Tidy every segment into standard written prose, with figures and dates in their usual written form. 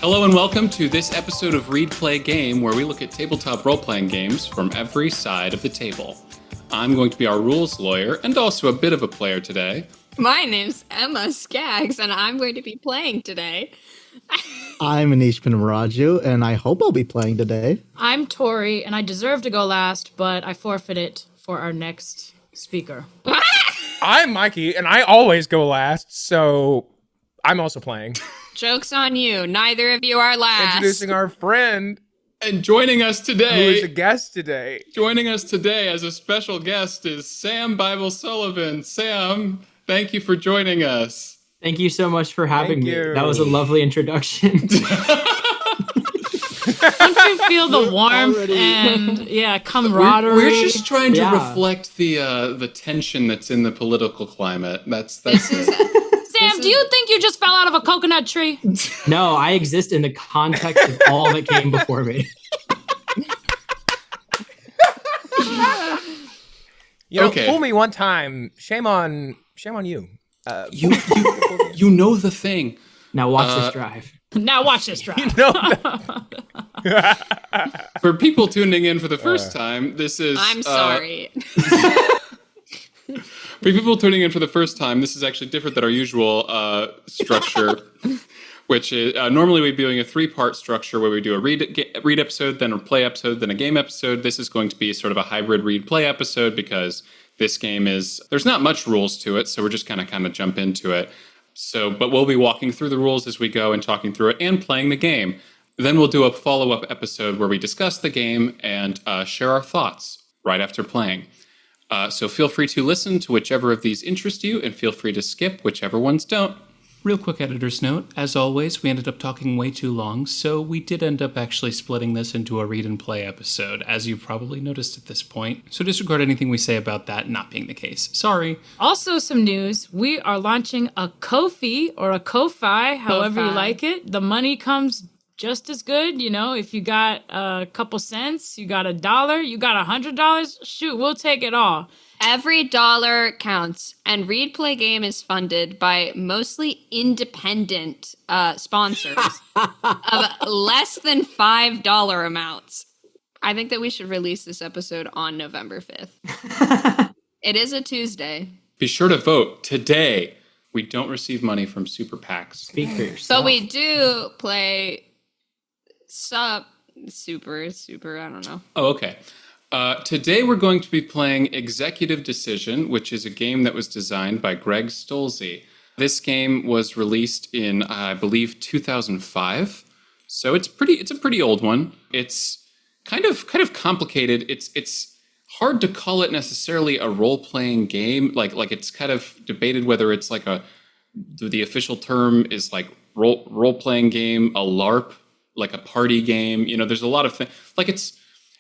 Hello and welcome to this episode of Read Play Game, where we look at tabletop role-playing games from every side of the table. I'm going to be our rules lawyer and also a bit of a player today. My name's Emma Skaggs, and I'm going to be playing today. I'm Anish Pinaraju, and I hope I'll be playing today. I'm Tori, and I deserve to go last, but I forfeit it for our next speaker. I'm Mikey, and I always go last, so I'm also playing. Joke's on you. Neither of you are last. Introducing our friend. And joining us today... Who is a guest today. Joining us today as a special guest is Sam Bible-Sullivan. Sam, thank you for joining us. Thank you so much for having me. you. That was a lovely introduction. Don't you feel the warmth and camaraderie? We're just trying to Yeah. reflect the tension that's in the political climate. That's Sam, do you think you just fell out of a coconut tree? No, I exist in the context of all that came before me. Okay. Fool me one time. Shame on you. you know the thing. Now watch this drive. Now watch this drive. For people tuning in for the first time, this is... I'm sorry. For people tuning in for the first time, this is actually different than our usual structure, which is normally we'd be doing a three-part structure where we do a read episode, then a play episode, then a game episode. This is going to be sort of a hybrid read-play episode because this game there's not much rules to it, so we're just kind of jump into it. But we'll be walking through the rules as we go and talking through it and playing the game. Then we'll do a follow-up episode where we discuss the game and share our thoughts right after playing. So feel free to listen to whichever of these interest you, and feel free to skip whichever ones don't. Real quick editor's note, as always, we ended up talking way too long, so we did end up actually splitting this into a read and play episode, as you've probably noticed at this point. So disregard anything we say about that not being the case. Sorry. Also, some news. We are launching a Ko-fi or a Ko-fi, however you Ko-fi. like it. The money comes just as good. You know, if you got a couple cents, you got $1, you got $100, shoot, we'll take it all. Every dollar counts, and Read Play Game is funded by mostly independent sponsors of less than $5 amounts. I think that we should release this episode on November 5th. It is a Tuesday. Be sure to vote today. We don't receive money from super PACs. Speak for yourself. But we do play super, I don't know. Oh, okay. Today we're going to be playing Executive Decision, which is a game that was designed by Greg Stolze. This game was released in, I believe, 2005. So it's a pretty old one. It's kind of complicated. It's hard to call it necessarily a role-playing game. Like it's kind of debated whether it's like the official term is like role-playing game, a LARP, like a party game. You know, there's a lot of things. Like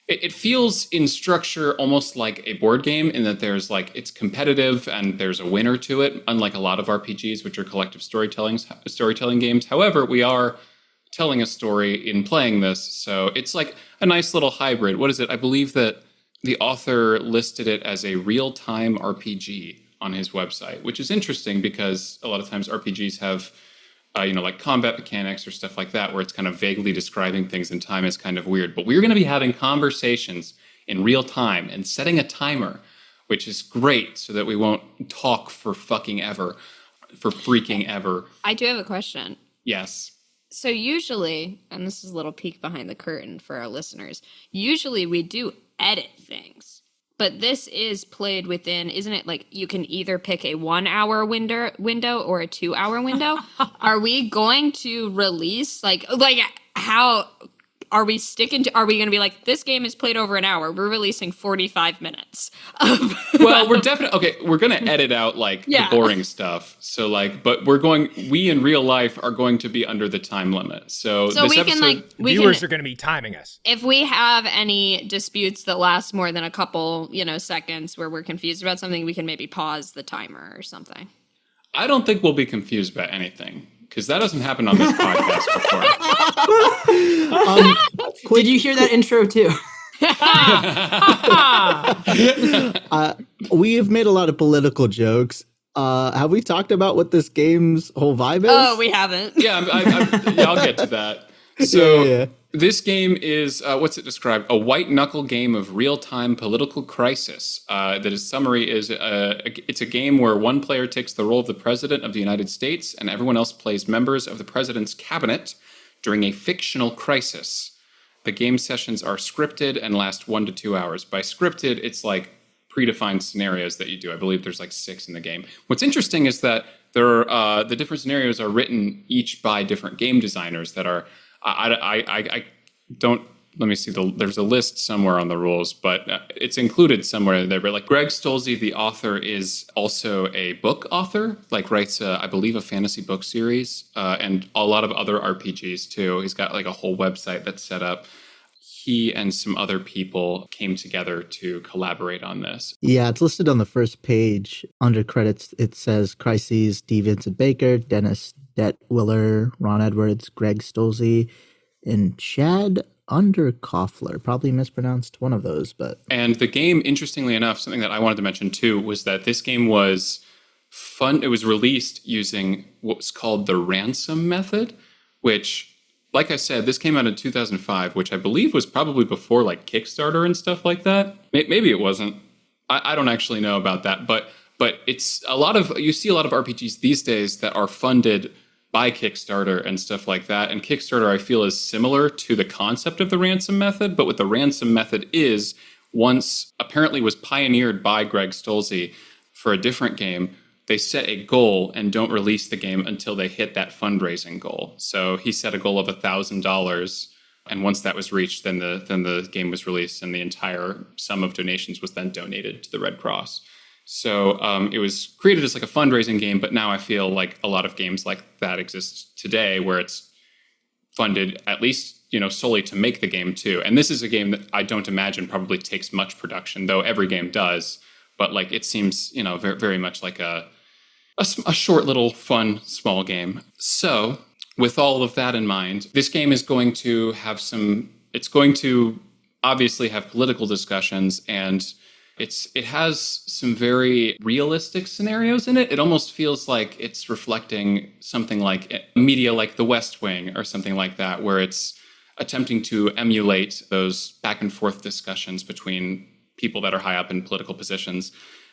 it feels in structure almost like a board game in that there's it's competitive and there's a winner to it, unlike a lot of RPGs, which are collective storytelling games. However, we are telling a story in playing this, so it's like a nice little hybrid. What is it? I believe that the author listed it as a real-time RPG on his website, which is interesting because a lot of times RPGs have like combat mechanics or stuff like that, where it's kind of vaguely describing things in time is kind of weird. But we're going to be having conversations in real time and setting a timer, which is great so that we won't talk for freaking ever. I do have a question. Yes. So usually, and this is a little peek behind the curtain for our listeners, usually we do edit things. But this is played within, isn't it like you can either pick a 1 hour window or a 2 hour window? Are we going to release like how are we going to be like, this game is played over an hour, we're releasing 45 minutes? Well, we're definitely, okay, we're going to edit out the boring stuff. So but we in real life are going to be under the time limit. So this we episode, can Viewers are going to be timing us. if we have any disputes that last more than a couple, seconds where we're confused about something, we can maybe pause the timer or something. I don't think we'll be confused about anything, because that doesn't happen on this podcast before. Did you hear that intro too? We have made a lot of political jokes. Have we talked about what this game's whole vibe is? Oh, we haven't. Yeah, I'll get to that. So Yeah. this game is, what's it described? A white knuckle game of real-time political crisis. The summary is, it's a game where one player takes the role of the President of the United States and everyone else plays members of the President's cabinet during a fictional crisis. The game sessions are scripted and last 1 to 2 hours. By scripted, it's like predefined scenarios that you do. I believe there's like 6 in the game. What's interesting is that there are, the different scenarios are written each by different game designers that are, I don't, let me see, there's a list somewhere on the rules, but it's included somewhere there. But like Greg Stolze, the author, is also a book author, like writes, I believe, a fantasy book series and a lot of other RPGs too. He's got like a whole website that's set up. He and some other people came together to collaborate on this. Yeah, it's listed on the first page. Under credits, it says Crises, D. Vincent Baker, Dennis Detwiller, Ron Edwards, Greg Stolze, and Chad Underkoffler. Probably mispronounced one of those, but... And the game, interestingly enough, something that I wanted to mention too, was that this game was fun. It was released using what was called the ransom method, which, like I said, this came out in 2005, which I believe was probably before like Kickstarter and stuff like that. Maybe it wasn't. I don't actually know about that, but it's a lot of, you see a lot of RPGs these days that are funded by Kickstarter and stuff like that. And Kickstarter, I feel, is similar to the concept of the ransom method, but what the ransom method is, once apparently was pioneered by Greg Stolze for a different game, they set a goal and don't release the game until they hit that fundraising goal. So he set a goal of $1,000, and once that was reached, then the game was released, and the entire sum of donations was then donated to the Red Cross. So it was created as like a fundraising game, but now I feel like a lot of games like that exist today, where it's funded at least, solely to make the game too. And this is a game that I don't imagine probably takes much production, though every game does. But like it seems, very, very much like a short little fun small game. So with all of that in mind, this game is going to have it's going to obviously have political discussions, and it has some very realistic scenarios in it. It almost feels like it's reflecting something like media like The West Wing or something like that, where it's attempting to emulate those back and forth discussions between people that are high up in political positions.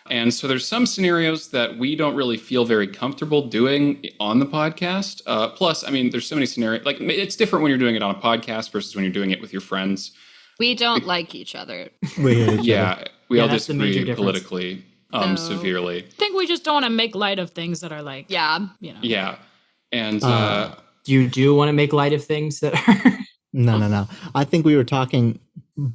And so there's some scenarios that we don't really feel very comfortable doing on the podcast. Plus, I mean, there's so many scenarios. Like, it's different when you're doing it on a podcast versus when you're doing it with your friends. We don't like each other. Yeah, we all that's the major disagree difference. politically severely. I think we just don't want to make light of things that are like, Yeah. Yeah. And Do you want to make light of things that are... No. I think we were talking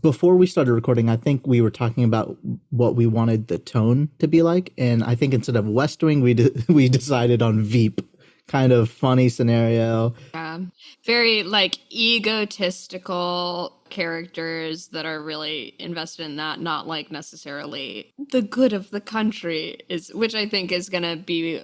before we started recording. I think we were talking about what we wanted the tone to be like, and I think instead of West Wing, we decided on Veep, kind of funny scenario. Yeah. Very like egotistical characters that are really invested in that, not like necessarily the good of the country, which I think is going to be,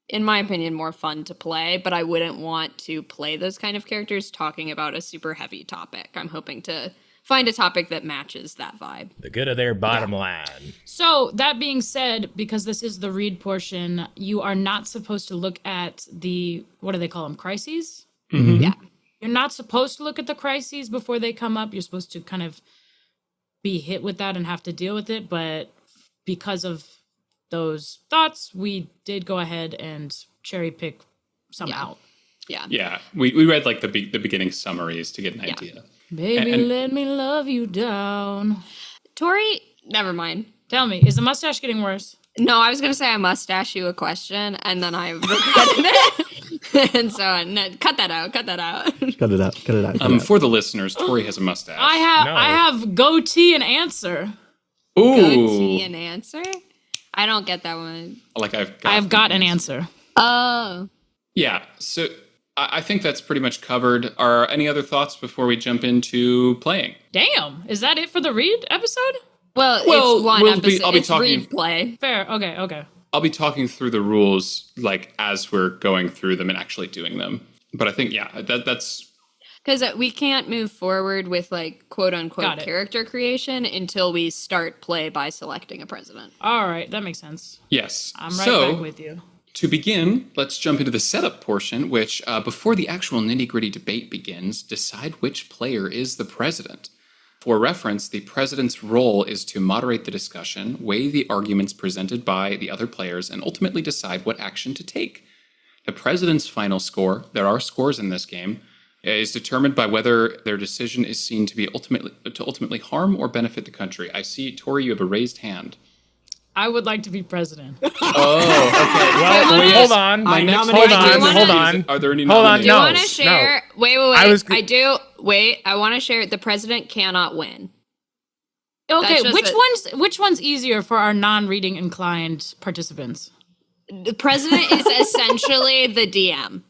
in my opinion, more fun to play, but I wouldn't want to play those kind of characters talking about a super heavy topic. I'm hoping to find a topic that matches that vibe. The good of their bottom line. So that being said, because this is the read portion, you are not supposed to look at the, what do they call them, crises? Mm-hmm. Yeah. You're not supposed to look at the crises before they come up. You're supposed to kind of be hit with that and have to deal with it. But because of those thoughts, we did go ahead and cherry pick some out. Yeah. yeah, we read like the beginning summaries to get an idea. Baby, And- let me love you down. Tori, never mind. Tell me, is the mustache getting worse? No, I was going to say I must ask you a question, and then I regretted it. And so, no, cut that out. Cut it out. For the listeners, Tori has a mustache. I have goatee and answer. Ooh, Goatee and answer? I don't get that one. like I've got an answer. Oh. Yeah, so I think that's pretty much covered. Are any other thoughts before we jump into playing? Damn, is that it for the read episode? Well, Well, it's one we'll be- episode. I'll be It's talking- read play. Fair. Okay. I'll be talking through the rules like as we're going through them and actually doing them. But I think that's Because we can't move forward with like quote Got unquote it. character creation until we start play by selecting a president. All right, that makes sense. yes. I'm right So back with you. To begin, let's jump into the setup portion, which, before the actual nitty-gritty debate begins, decide which player is the president. For reference, the president's role is to moderate the discussion, weigh the arguments presented by the other players, and ultimately decide what action to take. The president's final score, there are scores in this game, is determined by whether their decision is seen to be ultimately harm or benefit the country. I see, Tori, you have a raised hand. I would like to be president. Oh, okay. Well, hold on. Hold on. Are there any Hold on, nominations? Do you no, want to share? no. Wait. I want to share. The president cannot win. Okay, That's which one's easier for our non-reading inclined participants? The president is essentially the DM.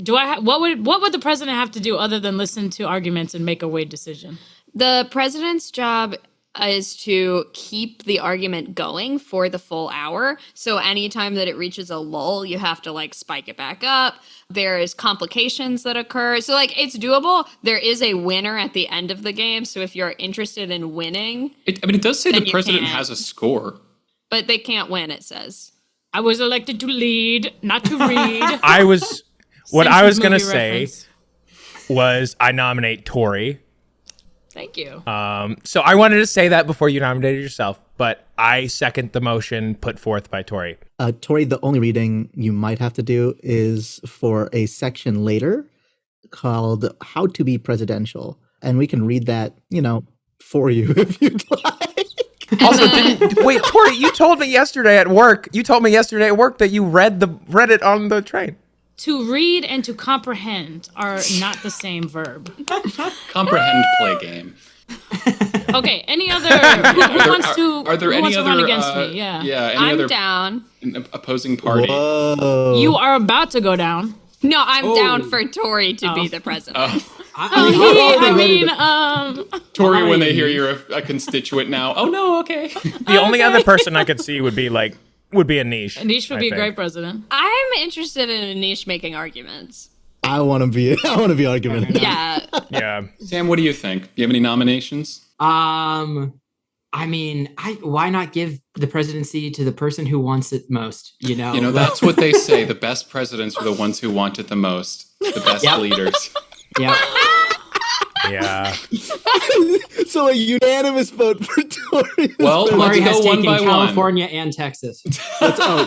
What would the president have to do other than listen to arguments and make a weighed decision? The president's job is to keep the argument going for the full hour. So anytime that it reaches a lull, you have to like spike it back up. There's complications that occur. So like it's doable. There is a winner at the end of the game. So if you're interested in winning, it does say then the you president can. has a score. But they can't win, it says. I was elected to lead, not to read. What I was going to Simpsons say movie reference. was I nominate Tori. Thank you. So I wanted to say that before you nominated yourself, but I second the motion put forth by Tori. Tori, the only reading you might have to do is for a section later called How to Be Presidential. And we can read that, for you if you'd like. Also, wait, Tori, you told me yesterday at work that you read it on the train. To read and to comprehend are not the same verb. Comprehend play game. Okay, any other? Who wants to run against me? Any I'm other down. opposing party? Whoa. You are about to go down. No, I'm down for Tori to be the president. Tori, when they hear you're a constituent now. Oh no, okay. The only other person I could see would be Anish. Anish would be a great president. I'm interested in Anish making arguments. I want to be argumentative. Yeah. Yeah. Sam, what do you think? Do you have any nominations? Why not give the presidency to the person who wants it most? That's what they say. The best presidents are the ones who want it the most. The best leaders. Yeah. Yeah. So a unanimous vote for Tori. Well, Tori let's has go one taken by California and Texas. Let's all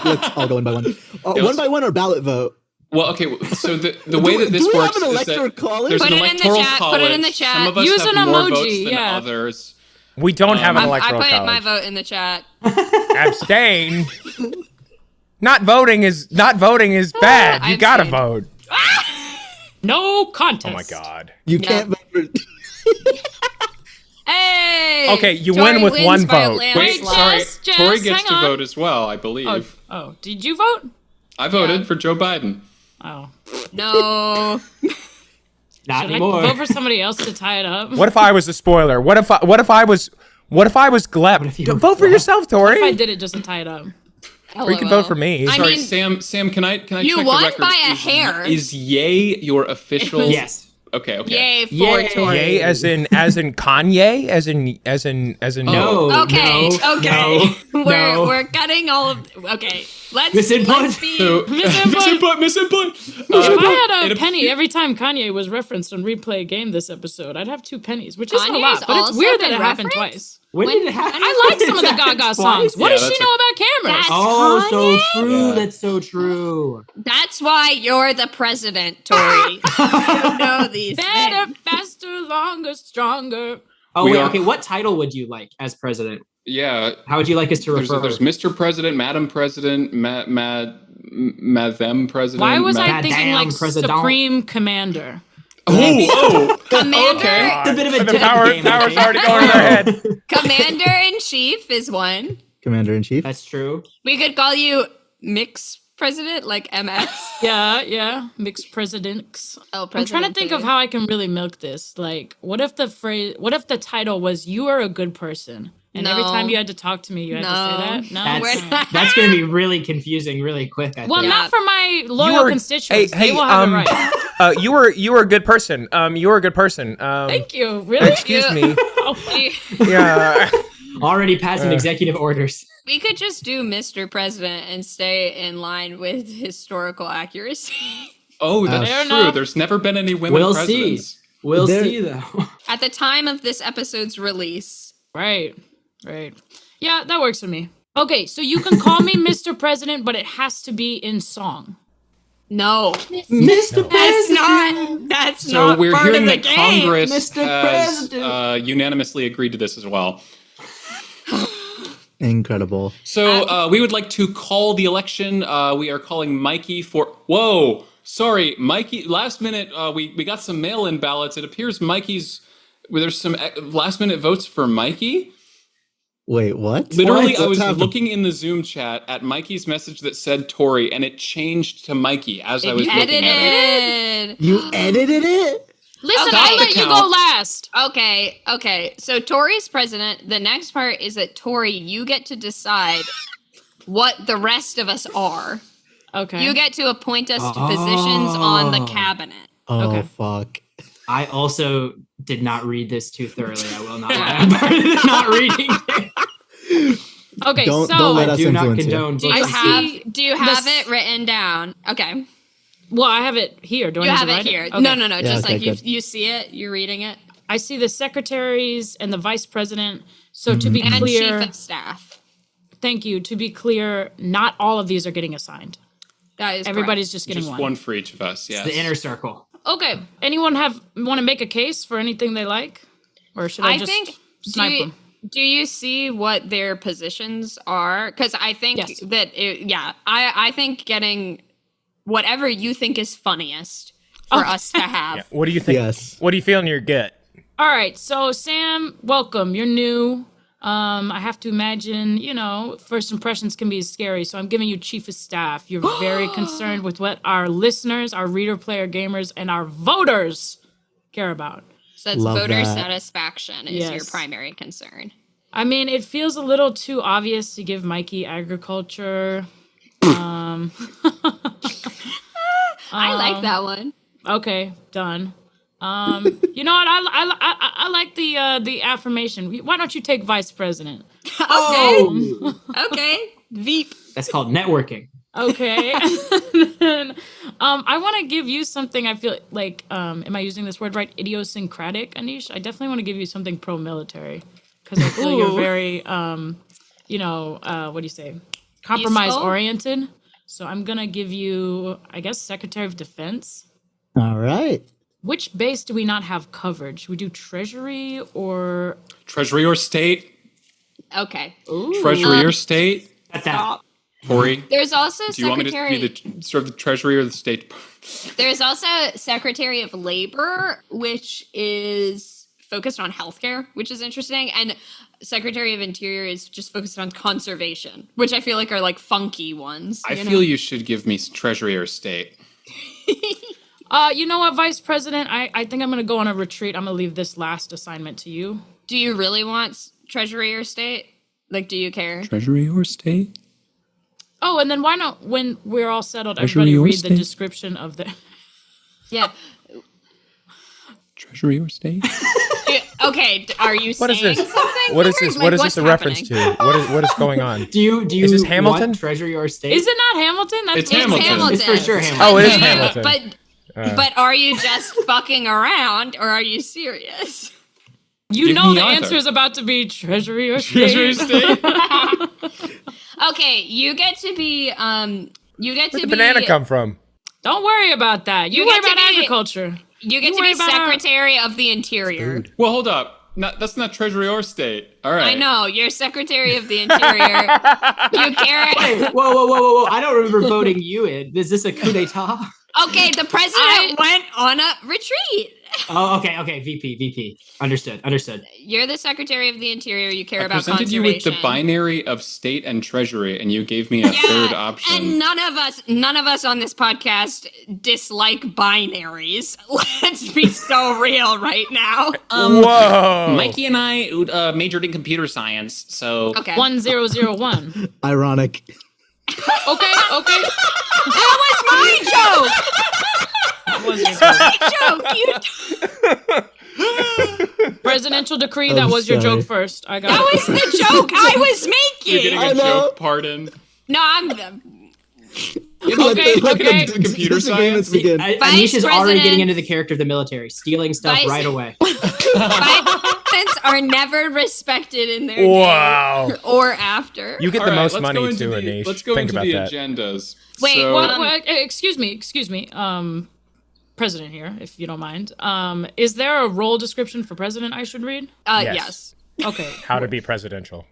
go one by one. One by one or ballot vote? Well, okay. So the way that this do we works have an is that electoral college? there's Put an it in the electoral chat, college. put it in the chat. Some of us Use have an more emoji, votes than yeah. others. We don't have an I electoral put college. my vote in the chat. Abstain. Not voting is bad. You I've gotta seen. vote. No contest. Oh my god. You can't vote for. Hey! Okay, you Tori win with wins one by a vote. Wait, landslide. sorry. Tori gets hang to on. vote as well, I believe. Oh, did you vote? I voted for Joe Biden. Oh. No. Not Should I anymore. vote for somebody else to tie it up? What if I was the spoiler? What if I was Gleb? if you were Vote for Gleb? yourself, Tori. If I did it just to tie it up? Or you can vote for me. I Sorry, mean, Sam, can I you check won the record? by a hair. Is yay your official? Yes. Okay. Yay for Yay. Tori. Yay, as in Kanye, as in No. Okay, no, okay. No, no. We're cutting all of. Okay, let's Misinput. be. So, Misinput. misinput. If I had it a penny every time Kanye was referenced on Replay Game this episode, I'd have 2 pennies, which isn't a Kanye's lot, but it's also weird that been it happened referenced? twice. When When- did it happen? I like some of the Gaga songs. What Yeah, does she that's know about cameras? That's Oh, so Kanye? true. Yeah. That's so true. That's why you're the president, Tori. You know these Better, things. faster, longer, stronger. Oh, We wait. are- Okay. What title would you like as president? Yeah. How would you like us to There's, refer? there's Mr. President, Madam President, Madam President. Why was I Goddamn thinking like president. Supreme Commander? Oh, Commander, okay. It's a bit of a The dead game, power's I already think. going in their head. Commander in Chief is one. Commander in Chief. That's true. We could call you Mix President, like MS. Yeah. Mixed presidents. Oh, I'm trying to think of how I can really milk this. Like, what if the title was "You are a good person," and every No. time you had to talk to me, you had to say that? No. That's going to be really confusing really quick. I Well, think. not for my loyal You were- constituents. hey, they will have it right. You were a good person. You were a good person. Thank you. Really? Excuse me. Oh, Yeah. Already passing executive orders. We could just do Mr. President and stay in line with historical accuracy. Oh, that's Fair true. enough. There's never been any women We'll presidents. see. We'll There- see, though. At the time of this episode's release. Right. Yeah, that works for me. Okay, so you can call me Mr. President, but it has to be in song. No. Mr. That's So not we're part hearing of the that game. Congress Mr. has President. unanimously agreed to this as well. Incredible. So we would like to call the election. We are calling Mikey for. Whoa, sorry, Mikey. Last minute, we got some mail-in ballots. It appears Mikey's. There's some last-minute votes for Mikey. Wait, what? Literally, What? I was What's happening? looking in the Zoom chat at Mikey's message that said Tori, and it changed to Mikey as I was looking at it. Edited. You edited it? Listen, Okay. I let you go Count. last. Okay. So Tori's president. The next part is that Tori, you get to decide what the rest of us are. Okay. You get to appoint us to positions on the Oh. cabinet. Oh, Okay. fuck. I also did not read this too thoroughly. I will not lie. I'm not reading it. Okay, Don't so let I us do not influence you. condone Do you voting. have do you have this- it written down? Okay. well, I have it here. Do I You need have to it write here. Okay. No. Yeah, Just okay, like good. you see it, you're reading it. I see the secretaries and the vice president. So to be And clear, chief of staff. thank you. To be clear, not all of these are getting assigned. That is Everybody's just getting Just one. one for each of us. Yes. The inner circle. Okay. Anyone want to make a case for anything they like, or should I I just think snipe them? do you see what their positions are? Because I think Yes. that I think getting whatever you think is funniest for us to have. What do you think? Yes. What do you feel in your gut? All right. So Sam, welcome. You're new. I have to imagine, first impressions can be scary. So I'm giving you chief of staff. You're very concerned with what our listeners, our reader, player, gamers, and our voters care about. So that's Love voter that. satisfaction is your Yes. primary concern. I mean, it feels a little too obvious to give Mikey agriculture. I like that one. Okay, done. You know what? I like the affirmation. Why don't you take vice president? Oh, Okay. Veep. that's called networking. Okay. I want to give you something. I feel like, am I using this word right? Idiosyncratic, Anish. I definitely want to give you something pro-military because I feel you're Ooh. very, what do you say? Compromise oriented. So I'm gonna give you, I guess, Secretary of Defense. All right. Which base do we not have covered? Should we do Treasury or? Treasury or state? Okay. Treasury or state? At that. Tori, There's also do you want me to secretary. be serve the Treasury or the State? There's also Secretary of Labor, which is focused on healthcare, which is interesting, and Secretary of Interior is just focused on conservation, which I feel like are like funky ones. I you know? feel you should give me Treasury or State. You know what, Vice President? I think I'm gonna go on a retreat. I'm gonna leave this last assignment to you. Do you really want Treasury or State? Like, do you care? Treasury or State? Oh, and then why not, when we're all settled, Treasury everybody or read the state? description of the. Yeah. Treasury or State? Okay. Are you What is saying this? something? What is here? this? Like, What is what's this a reference happening? to? What is going on? Do you Is this Hamilton? want Treasury or State? Is it not Hamilton? That's It's what It's Hamilton. Hamilton. It's for sure Hamilton. Oh, it is Do you- Hamilton. But are you just fucking around, or are you serious? You Give know me the either. answer is about to be Treasury or Treasury or State. State? Okay, you get to be. You get to Where'd the be. banana come from? Don't worry about that. You You worry get to about be- agriculture. You get You to worry be about our- Secretary of the Interior. Well, hold up. That's not Treasury or State. All right. I know you're Secretary of the Interior. You care. Hey, whoa. I don't remember voting you in. Is this a coup d'etat? Okay, the president went on a retreat. Oh, okay. VP. Understood. You're the Secretary of the Interior. You care I about presented you with conservation. the binary of State and Treasury, and you gave me a third option. And none of us on this podcast dislike binaries. Let's be so real right now. Whoa! Mikey and I majored in computer science, so Okay. 1001. Ironic. Okay. That was my joke. That was your My joke. You. Presidential decree. I'm That was your sorry. joke first. I got That it. was the joke I was You're getting making. a joke pardon. No, I'm Okay, okay. Computer Just the game science? has begun. Anish is already President- getting into the character of the military, stealing stuff Vice- right away. Vice are never respected in their Wow. day or after. You get All the right, most let's money go into too, the, Anish. Let's go Think into about the that. agendas. Wait, So, Well, excuse me. President here, if you don't mind. Is there a role description for president I should read? Yes. Okay. How to be presidential.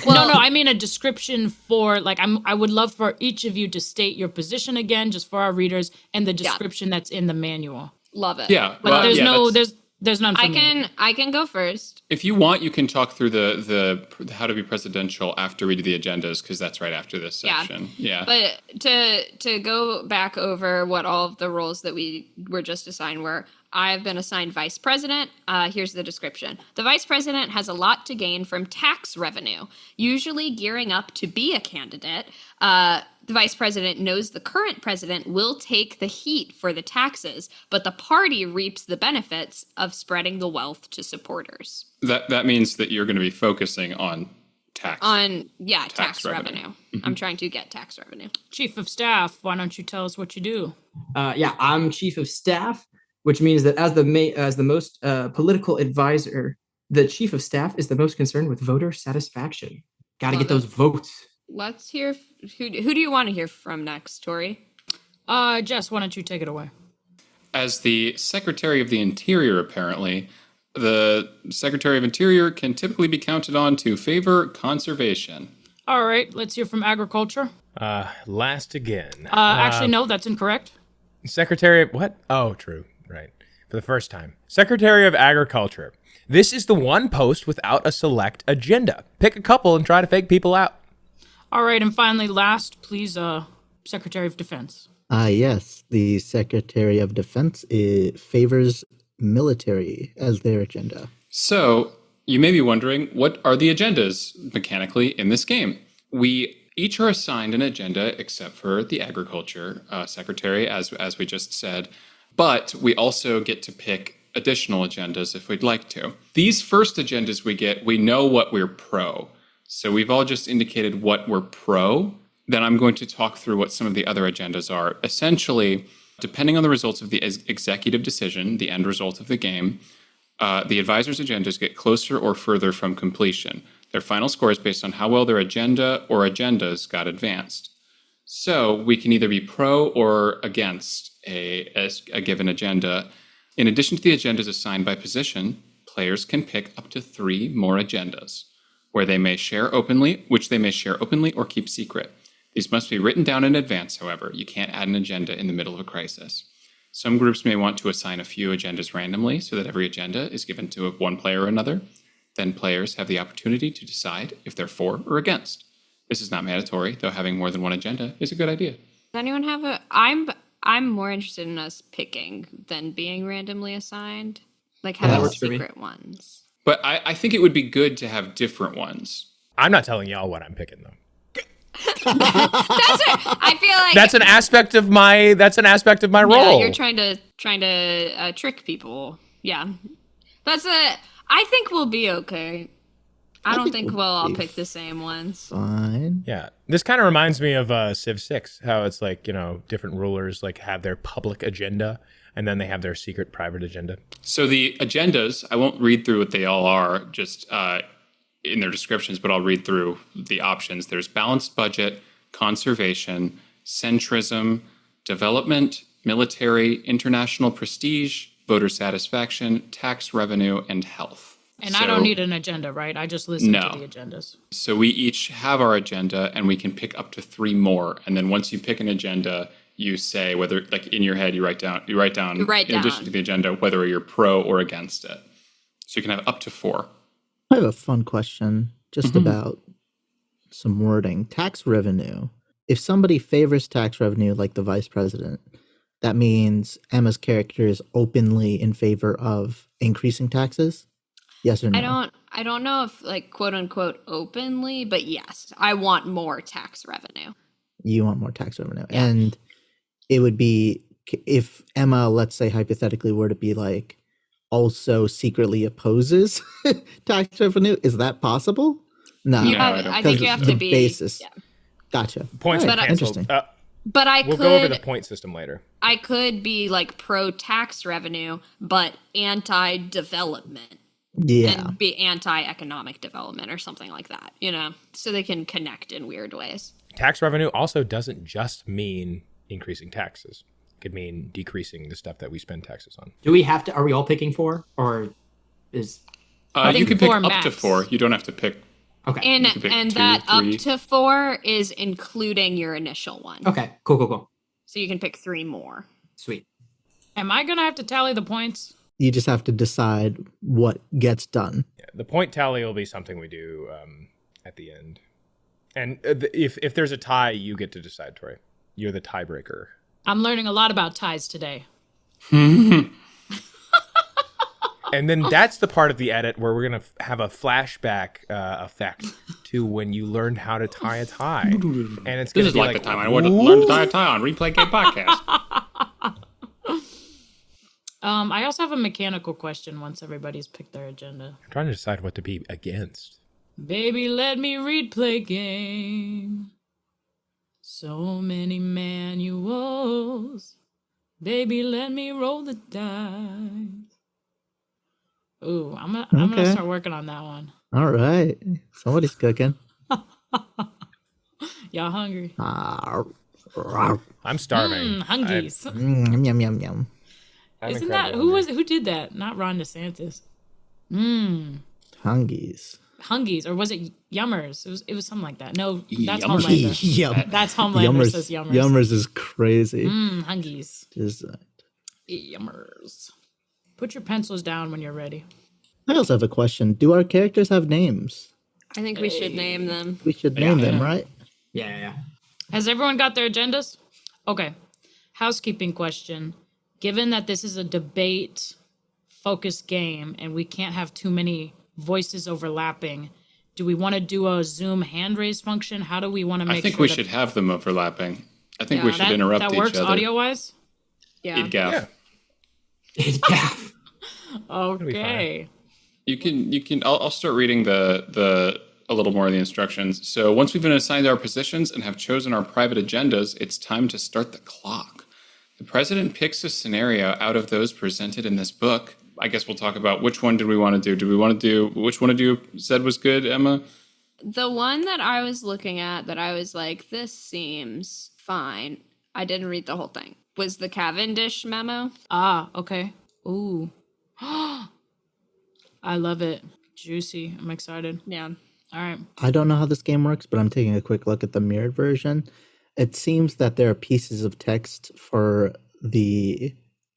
Well, No, I mean a description for like I would love for each of you to state your position again, just for our readers, and the description that's in the manual. love it. yeah, But well, there's yeah, no that's- there's none for me. I can go first. If you want, you can talk through the how to be presidential after we do the agendas, because that's right after this Yeah. section. Yeah. But to go back over what all of the roles that we were just assigned were, I've been assigned vice president. Here's the description. The vice president has a lot to gain from tax revenue, usually gearing up to be a candidate. The vice president knows the current president will take the heat for the taxes, but the party reaps the benefits of spreading the wealth to supporters. That means that you're going to be focusing on tax. Tax revenue. Mm-hmm. I'm trying to get tax revenue. Chief of staff, why don't you tell us what you do? I'm chief of staff, which means that as the most political advisor, the chief of staff is the most concerned with voter satisfaction. Got to Love get those it. votes. Let's hear who do you want to hear from next, Tori? Jess, why don't you take it away? As the Secretary of the Interior, apparently, the Secretary of Interior can typically be counted on to favor conservation. All right, let's hear from agriculture. Last again. Actually, no, that's incorrect. Secretary of what? Oh, true. Right. For the first time. Secretary of Agriculture. This is the one post without a select agenda. Pick a couple and try to fake people out. All right, and finally, last, please, Secretary of Defense. Yes, the Secretary of Defense favors military as their agenda. So, you may be wondering, what are the agendas mechanically in this game? We each are assigned an agenda except for the Agriculture Secretary, as we just said. But we also get to pick additional agendas if we'd like to. These first agendas we know what we're pro. So we've all just indicated what we're pro. Then I'm going to talk through what some of the other agendas are. Essentially, depending on the results of the executive decision, the end result of the game, the advisors' agendas get closer or further from completion. Their final score is based on how well their agenda or agendas got advanced. So we can either be pro or against a given agenda. In addition to the agendas assigned by position, players can pick up to 3 more agendas, which they may share openly or keep secret. These must be written down in advance, however. You can't add an agenda in the middle of a crisis. Some groups may want to assign a few agendas randomly so that every agenda is given to one player or another. Then players have the opportunity to decide if they're for or against. This is not mandatory, though having more than one agenda is a good idea. Does anyone have I'm more interested in us picking than being randomly assigned. Like that having works for me. secret ones. But I think it would be good to have different ones. I'm not telling y'all what I'm picking though. That's what I feel like That's an aspect of my yeah, role. you're trying to trick people. Yeah. I think we'll be okay. I don't think we'll all pick the same ones. Fine. Yeah. This kind of reminds me of Civ 6, how it's like, different rulers like have their public agenda and then they have their secret private agenda. So the agendas, I won't read through what they all are, just in their descriptions, but I'll read through the options. There's balanced budget, conservation, centrism, development, military, international prestige, voter satisfaction, tax revenue, and health. And I don't need an agenda, right? I just listen No. to the agendas. So we each have our agenda and we can pick up to 3 more. And then once you pick an agenda, you say whether, like in your head, you write down in addition to the agenda, whether you're pro or against it. So you can have up to 4. I have a fun question just about some wording. Tax revenue. If somebody favors tax revenue like the vice president, that means Emma's character is openly in favor of increasing taxes? Yes or no? I don't know if like quote unquote openly, but yes, I want more tax revenue. You want more tax revenue. Yeah. And it would be if Emma, let's say hypothetically, were to be like, also secretly opposes tax revenue? Is that possible? No, You No, have, I don't I think you have to be basis. yeah. Gotcha. Points All are right, canceled. interesting. But I We'll could go over the point system later. I could be like pro tax revenue, but anti development. Yeah. And be anti-economic development or something like that, so they can connect in weird ways. Tax revenue also doesn't just mean increasing taxes. It could mean decreasing the stuff that we spend taxes on. Do we have to? Are we all picking 4, or is You think can pick 4 up to max. 4. You don't have to pick. okay? And You can pick and 2, that 3. up to 4 is including your initial one. Okay, cool. So you can pick 3 more. Sweet. Am I gonna have to tally the points? You just have to decide what gets done. Yeah, the point tally will be something we do at the end. And if there's a tie, you get to decide, Tori. You're the tiebreaker. I'm learning a lot about ties today. And then that's the part of the edit where we're going to have a flashback effect to when you learned how to tie a tie. And it's going This to is be like the time I learned to tie a tie on Replay Game Podcast. I also have a mechanical question once everybody's picked their agenda. I'm trying to decide what to be against. Baby, let me replay game. So many manuals. Baby, let me roll the dice. Ooh, I'm gonna Okay. start working on that one. All right. Somebody's cooking. Y'all hungry? I'm starving. Hungies. Yum, yum, yum, yum. I'm Isn't that incredibly who did that? Not Ron DeSantis. Hungies. Hungies, or was it Yummers? It was something like that. No, that's Yummers. Homelander. Yum. That's Homelander says Yummers. Yummers is crazy. Hungies. Just, Yummers. Put your pencils down when you're ready. I also have a question. Do our characters have names? I think we should name them. We should name them, right? Yeah. Has everyone got their agendas? Okay. Housekeeping question. Given that this is a debate focused game and we can't have too many voices overlapping, do we want to do a Zoom hand raise function? How do we want to make I think sure we that- should have them overlapping. I think Yeah, we should interrupt that each works other. audio wise? Yeah. Eat gaff. Yeah. Okay. You can. I'll start reading a little more of the instructions. So once we've been assigned our positions and have chosen our private agendas, it's time to start the clock. The president picks a scenario out of those presented in this book. I guess we'll talk about which one did we want to do. Do we want to do which one of you said was good, Emma? The one that I was looking at that I was like, this seems fine. I didn't read the whole thing. Was the Cavendish memo? Ah, okay. Ooh. I love it. Juicy. I'm excited. Yeah. All right. I don't know how this game works, but I'm taking a quick look at the mirrored version. It seems that there are pieces of text for the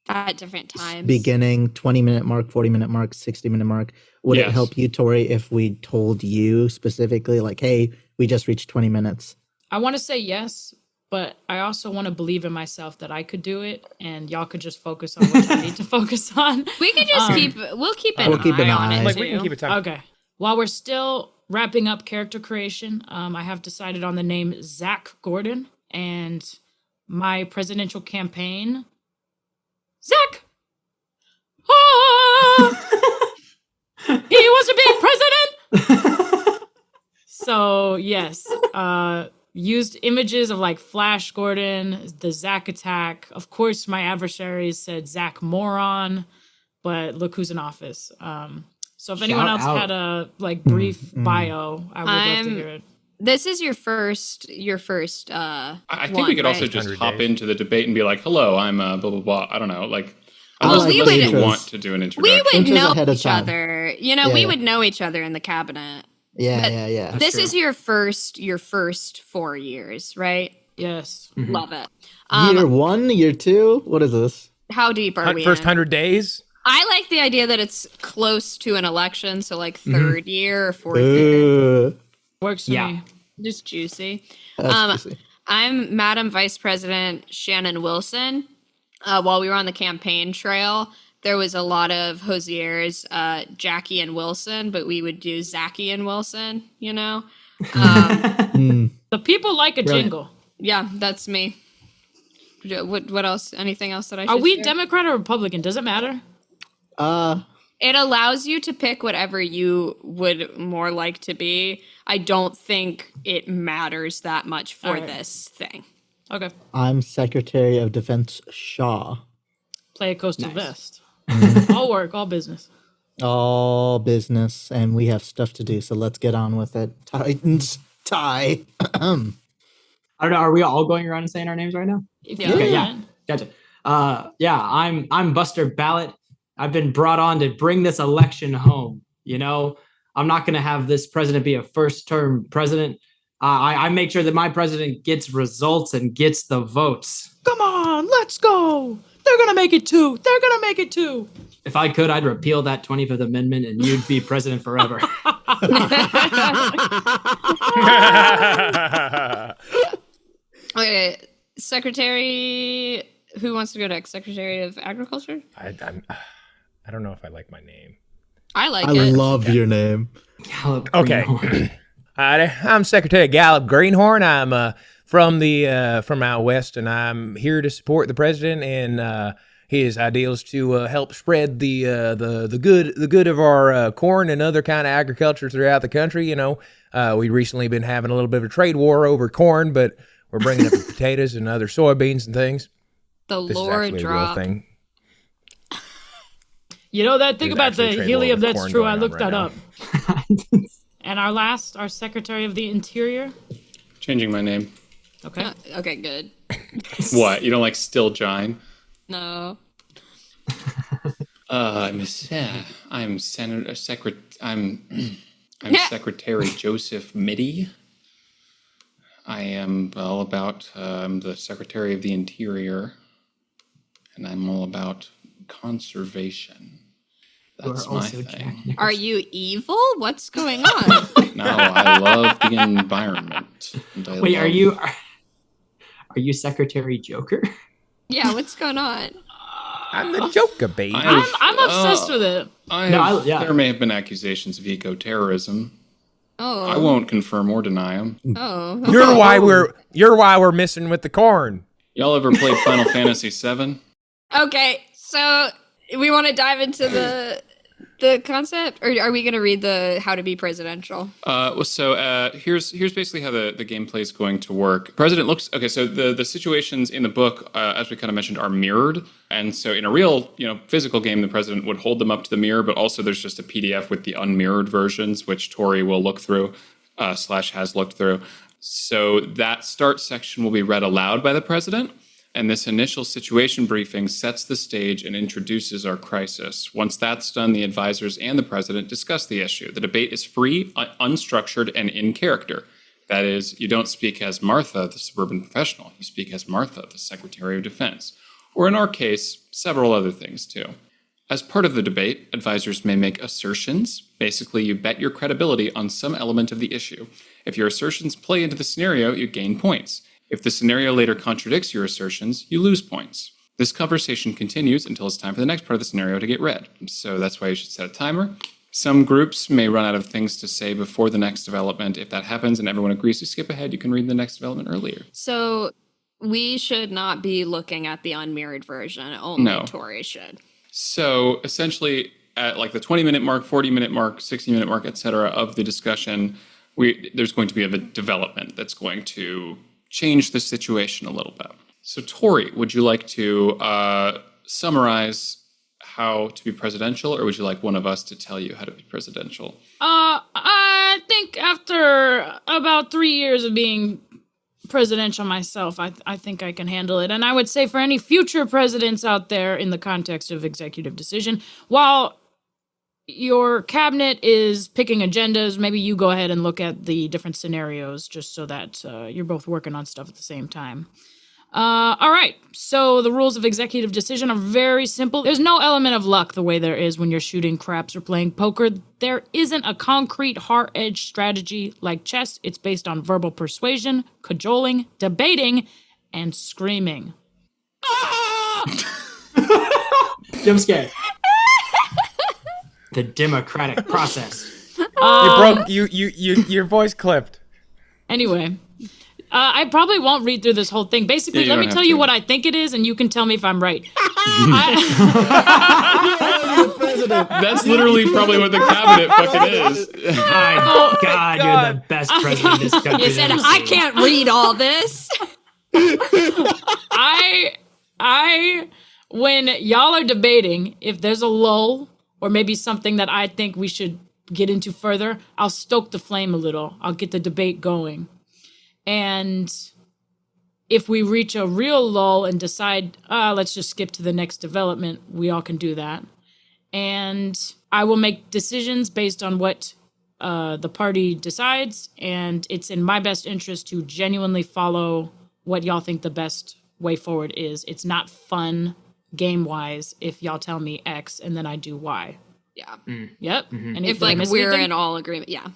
At different times. beginning 20-minute mark, 40-minute mark, 60-minute mark. Would it Yes. help you, Tori, if we told you specifically, like, hey, we just reached 20 minutes? I want to say yes, but I also want to believe in myself that I could do it, and y'all could just focus on what I need to focus on. We could just we'll keep an eye on it Like, too. we can keep it time. Okay. While we're still wrapping up character creation, I have decided on the name Zach Gordon, and my presidential campaign, Zach. Ah! He wants to be president. So yes, used images of like Flash Gordon, the Zach attack. Of course, my adversaries said Zach moron, but look who's in office. So if anyone else out. had a like brief bio, I would love to hear it. This is your first I think we could also just 100 hop days. into the debate and be like, "Hello, I'm blah blah blah." I don't know, like. Well, Unless, we unless you would- want to do an we introduction. would Intros know ahead of each time. other. Yeah, we yeah. would know each other in the cabinet. Yeah. This true. is your first 4 years, right? Yes. Love it. Year 1, year 2? What is this? How deep are we? First in? 100 days? I like the idea that it's close to an election, so like third year or fourth year. Works for Yeah. me. Just juicy. That's juicy. I'm Madam Vice President Shannon Wilson. While we were on the campaign trail, there was a lot of hosiers, Jackie and Wilson, but we would do Zachy and Wilson, you know? The people like a Brilliant. jingle. Yeah, that's me. What else? Anything else that I should Are we share? Democrat or Republican? Does it matter? It allows you to pick whatever you would more like to be. I don't think it matters that much for this thing. Okay. I'm Secretary of Defense Shaw. Play a coastal Nice. vest. All work, all business. All business, and we have stuff to do, so let's get on with it. Titans, tie. I don't know. Are we all going around and saying our names right now? Yeah. Okay, yeah. Gotcha. I'm Buster Ballot. I've been brought on to bring this election home. You know, I'm not going to have this president be a first-term president. I make sure that my president gets results and gets the votes. Come on, let's go. They're going to make it too. They're going to make it too. If I could, I'd repeal that 25th Amendment and you'd be president forever. Okay, Secretary... Who wants to go next? Secretary of Agriculture? I don't know if I like my name. I like I it. love your name. Gallup Okay. Greenhorn. Hi, I'm Secretary Gallup Greenhorn. I'm from out west, and I'm here to support the president and his ideals to help spread the good of our corn and other kind of agriculture throughout the country. You know, we recently been having a little bit of a trade war over corn, but we're bringing up the potatoes and other soybeans and things. The This is lore actually a drop. real thing. You know that thing There's about actually a the trade war helium, with that's corn true. going I on looked right that now. up. And our Secretary of the Interior. Changing my name. Okay. Okay, good. What? You don't like Still Jine? No. I'm Secretary Joseph Mitty. I am all about the Secretary of the Interior, and I'm all about conservation. You are That's my also thing. Jack Nicholson. Are you evil? What's going on? No, I love the environment. And I Wait, love- are you Secretary Joker? Yeah, what's going on? I'm the Joker, baby. I'm obsessed with it. There may have been accusations of eco-terrorism. Oh. I won't confirm or deny them. Oh. You're why we're missing with the corn. Y'all ever played Final Fantasy VII? Okay, so we want to dive into the concept, or are we going to read the how to be presidential? Here's basically how the gameplay is going to work. President looks okay. So the situations in the book, as we kind of mentioned, are mirrored, and so in a real physical game, the president would hold them up to the mirror, but also there's just a PDF with the unmirrored versions, which Tori will look through / has looked through. So that start section will be read aloud by the president. And this initial situation briefing sets the stage and introduces our crisis. Once that's done, the advisors and the president discuss the issue. The debate is free, unstructured, and in character. That is, you don't speak as Martha, the suburban professional. You speak as Martha, the Secretary of Defense. Or in our case, several other things too. As part of the debate, advisors may make assertions. Basically, you bet your credibility on some element of the issue. If your assertions play into the scenario, you gain points. If the scenario later contradicts your assertions, you lose points. This conversation continues until it's time for the next part of the scenario to get read. So that's why you should set a timer. Some groups may run out of things to say before the next development. If that happens and everyone agrees to skip ahead, you can read the next development earlier. So we should not be looking at the unmirrored version. Only No. Tori should. So essentially, at like the 20-minute mark, 40-minute mark, 60-minute mark, etc. of the discussion, there's going to be a development that's going to change the situation a little bit. So Tori, would you like to summarize how to be presidential, or would you like one of us to tell you how to be presidential? I think after about 3 years of being presidential myself, I think I can handle it. And I would say for any future presidents out there in the context of executive decision, while your cabinet is picking agendas, maybe you go ahead and look at the different scenarios just so that you're both working on stuff at the same time. All right, so the rules of executive decision are very simple. There's no element of luck the way there is when you're shooting craps or playing poker. There isn't a concrete hard-edged strategy like chess. It's based on verbal persuasion, cajoling, debating, and screaming. Jump scare. The democratic process. Your voice clipped. Anyway, I probably won't read through this whole thing. Basically, Yeah, you let don't me have tell you to. what I think it is, and you can tell me if I'm right. president. That's literally probably what the cabinet fucking is. My God, you're the best president this country. You said, I can't read all this. I when y'all are debating, if there's a lull or maybe something that I think we should get into further, I'll stoke the flame a little. I'll get the debate going. And if we reach a real lull and decide, let's just skip to the next development, we all can do that. And I will make decisions based on what the party decides. And it's in my best interest to genuinely follow what y'all think the best way forward is. It's not fun game-wise if y'all tell me X and then I do Y. Yeah. Yep. And If did I like miss we're anything? in all agreement. Yeah.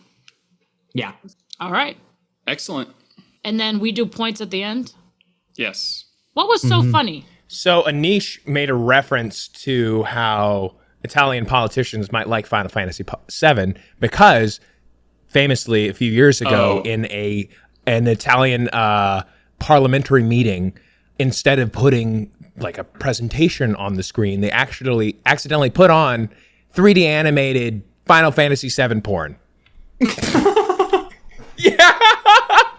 Yeah. All right. Excellent. And then we do points at the end. Yes. What was so funny? So Anish made a reference to how Italian politicians might like Final Fantasy VII because famously a few years ago in an Italian parliamentary meeting, instead of putting like a presentation on the screen, they actually accidentally put on 3D animated Final Fantasy VII porn. Yeah.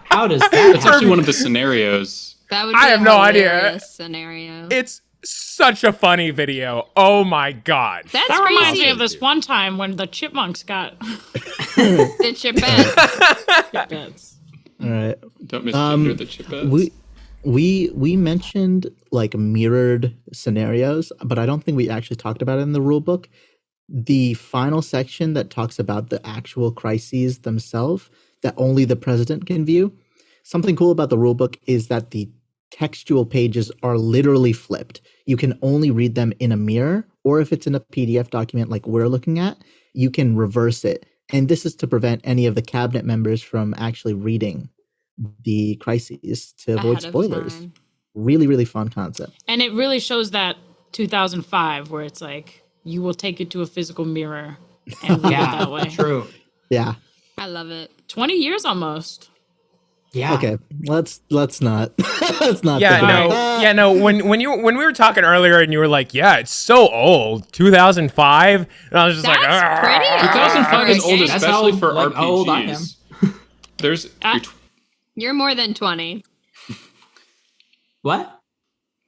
How does that It's happen? actually one of the scenarios. That would be I have a no idea. hilarious scenario. It's such a funny video. Oh my God. That's That crazy. reminds me of this one time when the chipmunks got The chipette. beds. All right. Don't misgender the chipettes. We mentioned like mirrored scenarios, but I don't think we actually talked about it in the rule book. The final section that talks about the actual crises themselves that only the president can view. Something cool about the rule book is that the textual pages are literally flipped. You can only read them in a mirror, or if it's in a PDF document like we're looking at, you can reverse it. And this is to prevent any of the cabinet members from actually reading the crises to avoid Ahead of spoilers. time. Really, really fun concept. And it really shows that 2005 where it's like you will take it to a physical mirror and read it Yeah, that way. true. Yeah. I love it. 20 years almost. Yeah. Okay. Let's not let's not. Yeah, think no, about that. yeah, no. When we were talking earlier, and you were like, "Yeah, it's so old, 2005," and I was just That's like, "Argh." pretty old. 2005 is old, That's especially how, for like, RPGs. how old I am. There's You're more than 20. What?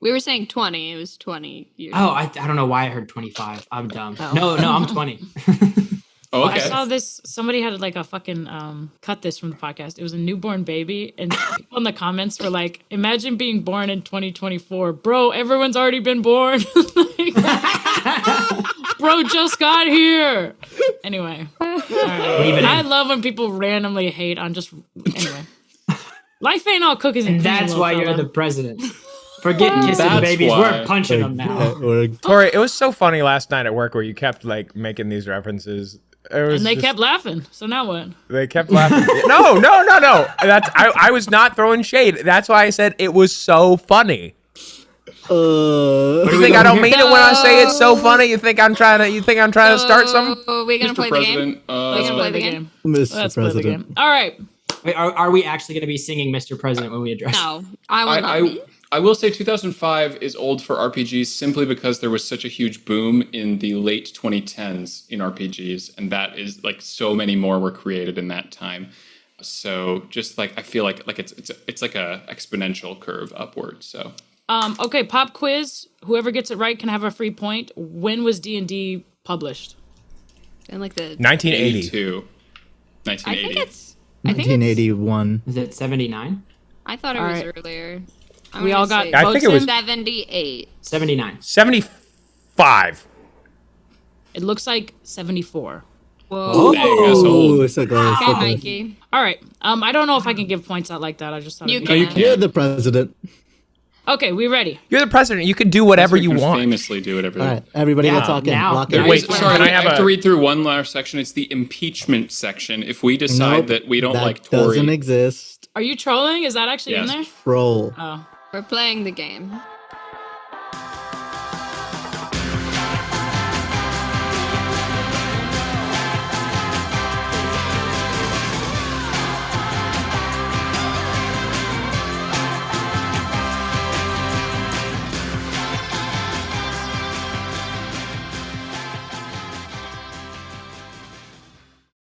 We were saying 20. It was 20 years. Oh, I don't know why I heard 25. I'm dumb. No, I'm 20. oh, I okay. saw this. Somebody had like a fucking cut this from the podcast. It was a newborn baby, and people in the comments were like, "Imagine being born in 2024, bro. Everyone's already been born. Like, bro just got here." Anyway, all right. Leave it I in. love when people randomly hate on just anyway. Life ain't all cookies and And cream. that's little why you're fella. the president. Forget kissing That's babies. why. We're punching them now. Tori, it was so funny last night at work where you kept like making these references. It was And they just- kept laughing. So now what? They kept laughing. No. That's I was not throwing shade. That's why I said it was so funny. You think I don't mean it when I say it's so funny? You think I'm trying to start something? Oh, we gonna Mr. play the game? President, Let's Let's play the game. Mr. Let's play the President. game. All right. Wait, are we actually going to be singing Mr. President when we address? No, I will not be. I will say 2005 is old for RPGs simply because there was such a huge boom in the late 2010s in RPGs, and that is like so many more were created in that time. So just like I feel like it's like a exponential curve upward. So Okay, pop quiz. Whoever gets it right can have a free point. When was D&D published? And like the 1980. 82, I 1980. think it's 1981. Is it 79? I thought it All was right. earlier. We all got I think it was 78. 79. 75. It looks like 74. Whoa. Dang, asshole. Oh, so close. Okay, so close. Mikey. All right. I don't know if I can give points out like that. I just thought You it'd No, be- you can. can't. You're the president. Okay, we ready? You're the president. You can do whatever you can want. Famously do whatever. All right, everybody, Yeah, let's lock in. now- Lock there in. There is, Wait, sorry, can I I have have a- to read through one last section. It's the impeachment section. If we decide Nope, that we don't that like Tory, doesn't exist. Are you trolling? Is that actually in Yes. there? Troll. Oh. We're playing the game.